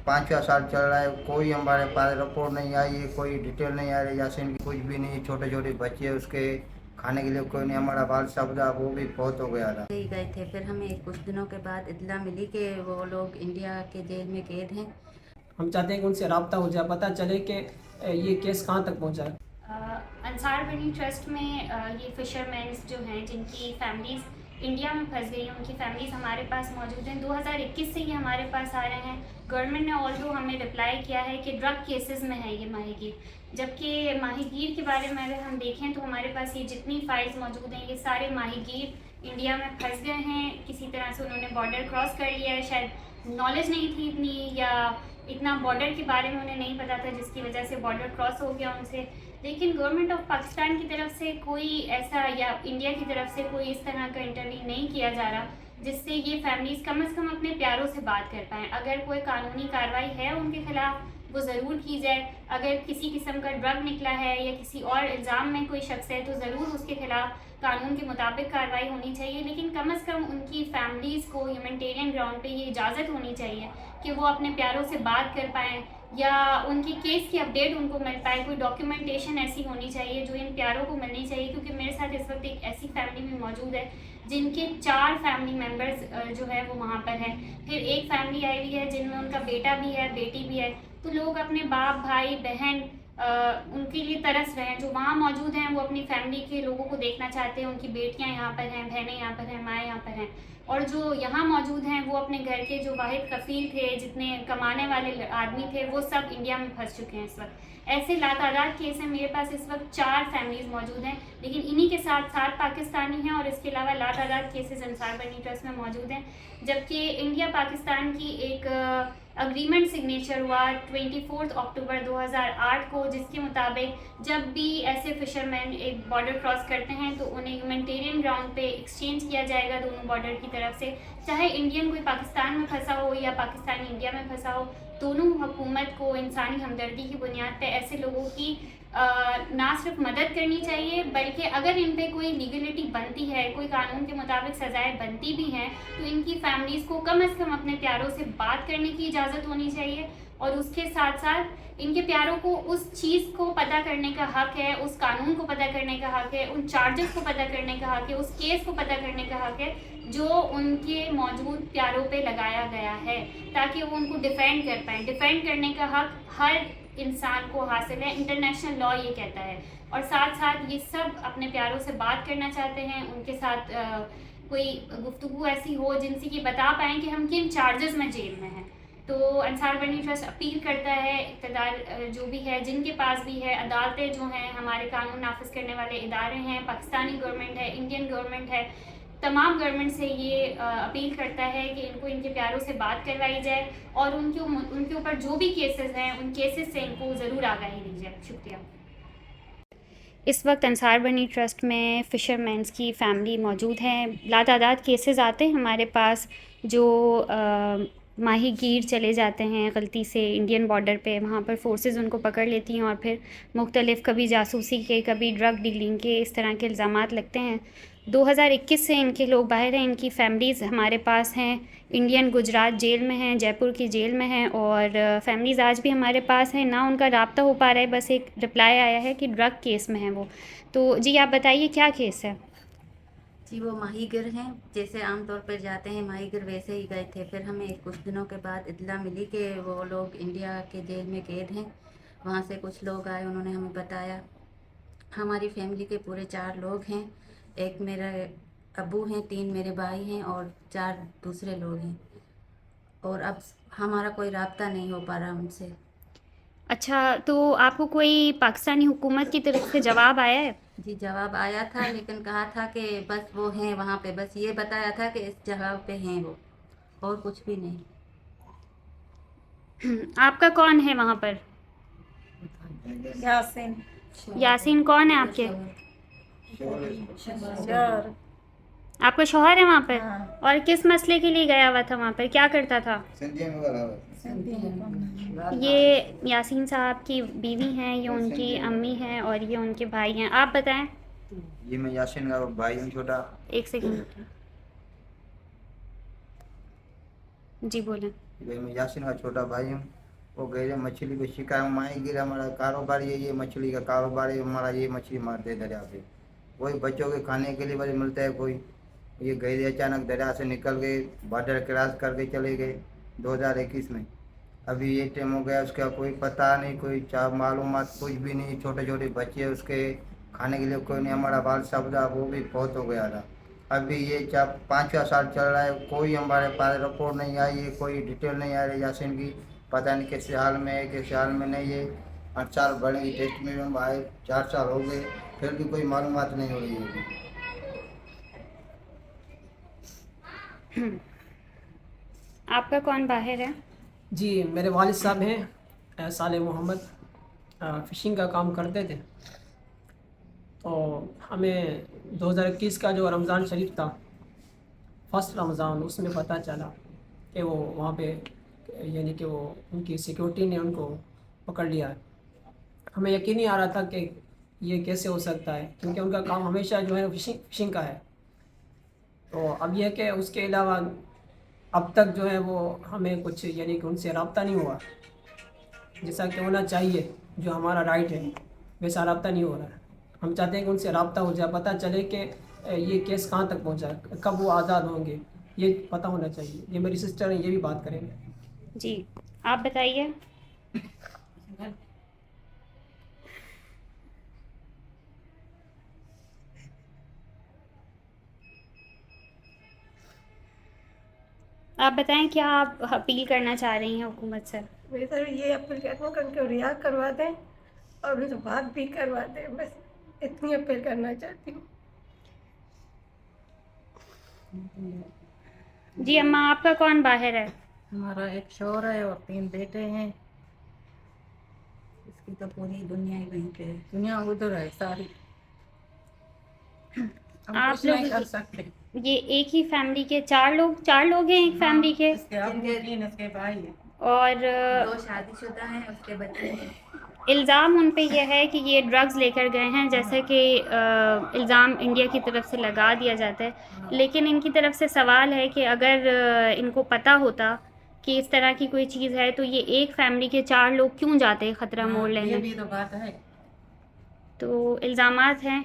5वां साल चल रहा है, कोई हमारे पास रिपोर्ट नहीं आई है, कोई डिटेल नहीं आ रही यासीन की, कुछ भी नहीं। छोटे छोटे बच्चे उसके खाने के लिए कोई नहीं। हमारा बाल साहब था वो भी बहुत हो गया था। ही गए थे, फिर हमें कुछ दिनों के बाद इत्तला मिली कि वो लोग इंडिया के जेल में कैद हैं। हम चाहते हैं कि उनसे रब्ता हो जाए, पता चले कि ये केस कहाँ तक पहुँचा है। अंसार बनी ट्रस्ट में ये फ़िशरमैन्स जो हैं जिनकी फैमिलीज़ इंडिया में फंस गई हैं, उनकी फैमिलीज़ हमारे पास मौजूद हैं। 2021 से ये हमारे पास आ रहे हैं। गवर्नमेंट ने ऑल्सो हमें रिप्लाई किया है कि ड्रग केसेस में है ये माहीगीर, जबकि माहीगीर के बारे में अगर हम देखें तो हमारे पास ये जितनी फाइल्स मौजूद हैं ये सारे माहीगीर इंडिया में फंस गए हैं। किसी तरह से उन्होंने बॉर्डर क्रॉस कर लिया है, शायद नॉलेज नहीं थी इतनी या इतना बॉर्डर के बारे में उन्हें नहीं पता था, जिसकी वजह से बॉर्डर क्रॉस हो गया उनसे। लेकिन गवर्नमेंट ऑफ पाकिस्तान की तरफ से कोई ऐसा या इंडिया की तरफ से कोई इस तरह का इंटरव्यू नहीं किया जा रहा जिससे ये फैमिलीज़ कम से कम अपने प्यारों से बात कर पाएँ। अगर कोई कानूनी कार्रवाई है उनके खिलाफ वो ज़रूर की जाए। अगर किसी किस्म का ड्रग निकला है या किसी और इल्ज़ाम में कोई शख्स है तो ज़रूर उसके खिलाफ कानून के मुताबिक कार्रवाई होनी चाहिए। लेकिन कम से कम उनकी फैमिलीज़ को ह्यूमैनिटेरियन ग्राउंड पे ये इजाज़त होनी चाहिए कि वो अपने प्यारों से बात कर पाएँ या उनके केस की अपडेट उनको मिल पाए। कोई डॉक्यूमेंटेशन ऐसी होनी चाहिए जो इन प्यारों को मिलनी चाहिए, क्योंकि मेरे साथ इस वक्त एक ऐसी फैमिली में मौजूद है जिनके 4 फैमिली मेम्बर्स जो है वो वहाँ पर हैं। फिर एक फैमिली आई हुई है जिनमें उनका बेटा भी है, बेटी भी है। तो लोग अपने बाप, भाई, बहन उनके लिए तरस रहे हैं। जो वहाँ मौजूद हैं वो अपनी फैमिली के लोगों को देखना चाहते हैं। उनकी बेटियाँ यहाँ पर हैं, बहनें यहाँ पर हैं, माएँ यहाँ पर हैं। और जो यहाँ मौजूद हैं वो अपने घर के जो वाहिद कफ़ील थे, जितने कमाने वाले आदमी थे, वो सब इंडिया में फंस चुके हैं इस वक्त। ऐसे लातादाद केस हैं। मेरे पास इस वक्त 4 फैमिलीज़ मौजूद हैं, लेकिन इन्हीं के साथ 7 पाकिस्तानी हैं और इसके अलावा लातादाद केसेस अंसार बनी ट्रस्ट में मौजूद हैं। जबकि इंडिया पाकिस्तान की एक अग्रीमेंट सिग्नेचर हुआ 24 अक्टूबर 2008 को, जिसके मुताबिक जब भी ऐसे फ़िशरमैन एक बॉर्डर क्रॉस करते हैं तो उन्हें ह्यूमैनिटेरियन ग्राउंड पे एक्सचेंज किया जाएगा दोनों बॉर्डर की तरफ से। चाहे इंडियन कोई पाकिस्तान में फंसा हो या पाकिस्तानी इंडिया में फंसा हो, दोनों हुकूमत को इंसानी हमदर्दी की बुनियाद पे ऐसे लोगों की ना सिर्फ मदद करनी चाहिए, बल्कि अगर इन पे कोई लीगलिटी बनती है, कोई कानून के मुताबिक सज़ाएं बनती भी हैं, तो इनकी फैमिलीज़ को कम से कम अपने प्यारों से बात करने की इजाज़त होनी चाहिए। और उसके साथ साथ इनके प्यारों को उस चीज़ को पता करने का हक़ है, उस कानून को पता करने का हक़ है, उन चार्जेस को पता करने का हक़ है, उस केस को पता करने का हक़ है जो उनके मौजूद प्यारों पे लगाया गया है, ताकि वो उनको डिफेंड कर पाएँ। डिफेंड करने का हक़ हर इंसान को हासिल है, इंटरनेशनल लॉ ये कहता है। और साथ साथ ये सब अपने प्यारों से बात करना चाहते हैं, उनके साथ कोई गुफ्तगू ऐसी हो जिनसे कि बता पाएँ कि हम किन चार्जेस में जेल में हैं। तो अंसार बनी ट्रस्ट अपील करता है इक़्तिदार जो भी है, जिनके पास भी है, अदालतें जो हैं, हमारे कानून नाफिज करने वाले इदारे हैं, पाकिस्तानी गवर्नमेंट है, इंडियन गवर्नमेंट है, तमाम गवर्नमेंट से ये अपील करता है कि इनको इनके प्यारों से बात करवाई जाए और उनके ऊपर जो भी केसेस हैं उन केसेस से इनको ज़रूर आगाही दी जाए। शुक्रिया। इस वक्त अंसार बनी ट्रस्ट में फ़िशरमैन्स की फ़ैमिली मौजूद हैं। लातादाद केसेस आते हैं हमारे पास जो माहीगीर चले जाते हैं गलती से इंडियन बॉर्डर पे, वहाँ पर फोर्सेस उनको पकड़ लेती हैं और फिर मुख्तलिफ़ कभी जासूसी के, कभी ड्रग डीलिंग के इस तरह के इल्ज़ामात लगते हैं। 2021 से इनके लोग बाहर हैं, इनकी फ़ैमिलीज़ हमारे पास हैं। इंडियन गुजरात जेल में हैं, जयपुर की जेल में हैं और फ़ैमिलीज़ आज भी हमारे पास हैं। ना उनका राब्ता हो पा रहा है, बस एक रिप्लाई आया है कि ड्रग केस में हैं वो। तो जी आप बताइए क्या केस है? जी वो माहीगीर हैं, जैसे आमतौर पर जाते हैं माहीगीर वैसे ही गए थे। फिर हमें कुछ दिनों के बाद इत्तला मिली कि वो लोग इंडिया के जेल में कैद हैं। वहाँ से कुछ लोग आए, उन्होंने हमें बताया। हमारी फैमिली के पूरे 4 लोग हैं। एक मेरे अब्बू हैं, 3 मेरे भाई हैं और 4 दूसरे लोग हैं। और अब हमारा कोई राब्ता नहीं हो पा रहा उनसे। अच्छा, तो आपको कोई पाकिस्तानी हुकूमत की तरफ से जवाब आया है? जी जवाब आया था, लेकिन कहा था कि बस वो हैं वहाँ पे, बस ये बताया था कि इस जगह पे हैं वो, और कुछ भी नहीं। आपका कौन है वहाँ पर? यासीन। यासीन कौन है आपके? शोर। आपका शौहर है वहाँ पर? हाँ। और किस मसले के लिए गया हुआ था वहाँ पर, क्या करता था? ये यासीन साहब की बीवी हैं, ये उनकी अम्मी हैं और ये उनके भाई हैं। आप बताएं। ये मैं यासीन का भाई हूँ छोटा। एक सेकंड जी बोलें। भाई मैं यासिन का छोटा भाई हूँ। वो गए थे मछली पे शिकार माही गिर, हमारा कारोबार ये मछली का कारोबार है हमारा, ये मछली मारते हैं दरिया पे। वही बच्चों के खाने के लिए बस मिलता है कोई। ये गए थे अचानक दरिया से निकल गए, बॉर्डर क्रॉस करके चले गए 2021 में। अभी ये टाइम हो गया, उसका कोई पता नहीं, कोई मालूमात कुछ भी नहीं। छोटे छोटे बच्चे उसके खाने के लिए कोई नहीं, हमारा बाल साहब था वो भी बहुत हो गया था। अभी ये 4-5वां साल चल रहा है, कोई हमारे पास रिपोर्ट नहीं आई है, कोई डिटेल नहीं आ रही यासिन की। पता नहीं कैसे हाल में है, कैसे हाल में नहीं है। 8 साल बढ़े टेस्ट में हम आए, 4 साल हो गए, फिर भी कोई मालूमात नहीं हो रही है अभी। आपका कौन बाहर है? जी मेरे वालिद साहब हैं साले मोहम्मद, फ़िशिंग का काम करते थे। तो हमें 2021 का जो रमज़ान शरीफ था, फर्स्ट रमज़ान, उसमें पता चला कि वो वहाँ पे यानी कि वो उनकी सिक्योरिटी ने उनको पकड़ लिया है। हमें यकीन नहीं आ रहा था कि ये कैसे हो सकता है, क्योंकि उनका काम हमेशा जो है फ़िशिंग का है। तो अब यह कि उसके अलावा अब तक जो है वो हमें कुछ यानी कि उनसे रब्ता नहीं हुआ जैसा कि होना चाहिए, जो हमारा राइट है वैसा रब्ता नहीं हो रहा है। हम चाहते हैं कि उनसे रब्ता हो जाए, पता चले कि ये केस कहाँ तक पहुँचा है, कब वो आज़ाद होंगे, ये पता होना चाहिए। ये मेरी सिस्टर हैं, ये भी बात करेंगे। जी आप बताइए। आप बताएं क्या आप अपील करना चाह रही हैं हुकूमत से? मैं सर ये अपील करता हूँ कि उनको रिहा करवा दें और उनसे बात भी करवा दें, बस इतनी अपील करना चाहती हूँ। जी अम्मा, आपका कौन बाहर है? हमारा एक शौहर है और 3 बेटे हैं। इसकी तो पूरी दुनिया ही वहीं पे है, दुनिया उधर है सारी। हम आप कुछ नहीं लोग कर सकते। ये एक ही फैमिली के चार लोग हैं एक फैमिली के, इसके अबू 3, इसके भाई है। और 2 शादीशुदा हैं, उसके बच्चे हैं। इल्ज़ाम उन पे यह है कि ये ड्रग्स लेकर गए हैं, जैसे कि इल्ज़ाम इंडिया की तरफ से लगा दिया जाता है। लेकिन इनकी तरफ से सवाल है कि अगर इनको पता होता कि इस तरह की कोई चीज़ है तो ये एक फैमिली के 4 लोग क्यों जाते ख़तरा मोड़ ये लेने। भी तो बात है। तो इल्ज़ामात हैं